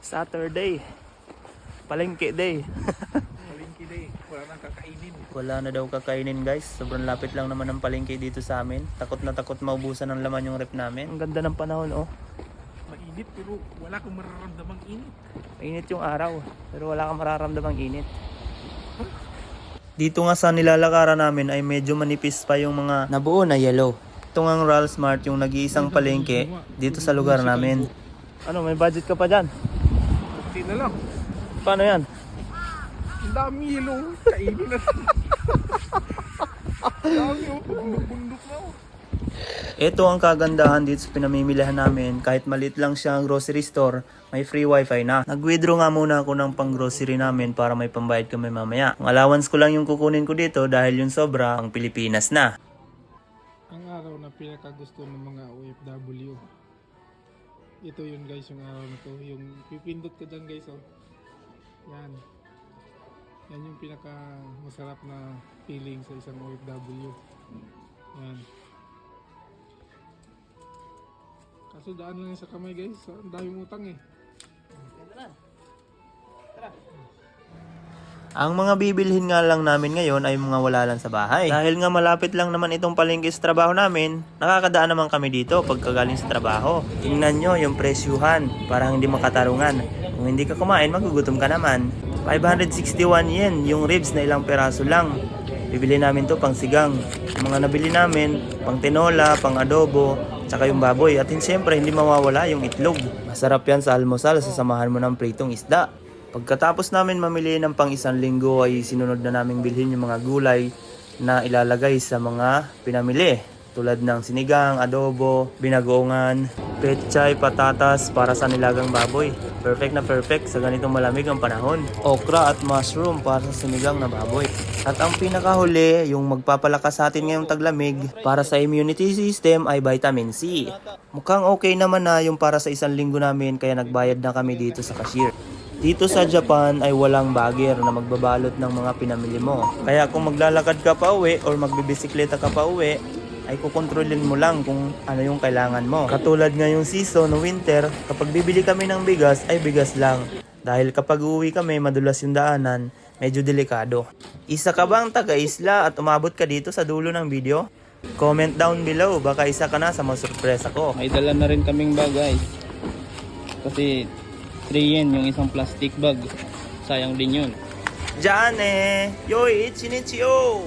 Saturday. Palengke day. Palengke day. Wala nang kakainin. Wala na daw kakainin guys. Sobrang lapit lang naman ng palengke dito sa amin. Takot na takot maubusan ng laman yung rep namin. Ang ganda ng panahon oh. Mainit pero wala kang mararamdamang init. Mainit yung araw. Pero wala kang mararamdamang init. Dito nga sa nilalakaran namin ay medyo manipis pa yung mga nabuo na yellow. Ito nga ang Ral Smart yung nag-iisang palengke dito sa lugar namin. Ano, may budget ka pa dyan? Kunti na lang. Paano yan? Ang dami yelo. Kainin na. Ang dami oh. Bundok-bundok na oh. Ito ang kagandahan dito sa pinamimilihan namin. Kahit maliit lang siya ang grocery store, may free wifi na. Nag-withdraw nga muna ako ng pang grocery namin para may pambayad kami mamaya. Ang allowance ko lang yung kukunin ko dito dahil yung sobra ang Pilipinas na. Ang araw na pinakagusto ng mga OFW. Ito yun guys, yung araw na to. Yung pipindot ka dyan guys oh. Yan. Yan yung pinaka masarap na feeling sa isang OFW. Yan. Kaso daan lang sa kamay guys. Ang daming utang eh. Ang mga bibilhin nga lang namin ngayon ay mga wala lang sa bahay. Dahil nga malapit lang naman itong palengke sa trabaho namin, nakakadaan naman kami dito pagkagaling sa trabaho. Tingnan nyo yung presyuhan para hindi makatarungan. Kung hindi ka kumain, magugutom ka naman. 561 yen yung ribs na ilang peraso lang. Bibili namin to pang sigang. Yung mga nabili namin, pang tinola, pang adobo, tsaka yung baboy. At siyempre hindi mawawala yung itlog. Masarap yan sa almusal, sasamahan mo ng pritong isda. Pagkatapos namin mamili ng pang isang linggo ay sinunod na namin bilhin yung mga gulay na ilalagay sa mga pinamili. Tulad ng sinigang, adobo, binagoongan, pechay, patatas para sa nilagang baboy. Perfect na perfect sa ganitong malamig ang panahon. Okra at mushroom para sa sinigang na baboy. At ang pinakahuli, yung magpapalakas sa atin ngayong taglamig para sa immunity system ay vitamin C. Mukhang okay naman na yung para sa isang linggo namin kaya nagbayad na kami dito sa cashier. Dito sa Japan ay walang bagger na magbabalot ng mga pinamili mo. Kaya kung maglalakad ka pa uwi or magbibisikleta ka pa uwi, ay kukontrolin mo lang kung ano yung kailangan mo. Katulad ngayong season, winter, kapag bibili kami ng bigas ay bigas lang. Dahil kapag uuwi kami, madulas yung daanan, medyo delikado. Isa ka bang taga-isla at umabot ka dito sa dulo ng video? Comment down below, baka isa ka na sa mga surpresa ko. May dala na rin kaming bag guys. Kasi 3 yen yung isang plastic bag. Sayang din yun. Jane! Yoi, ichinichi yo!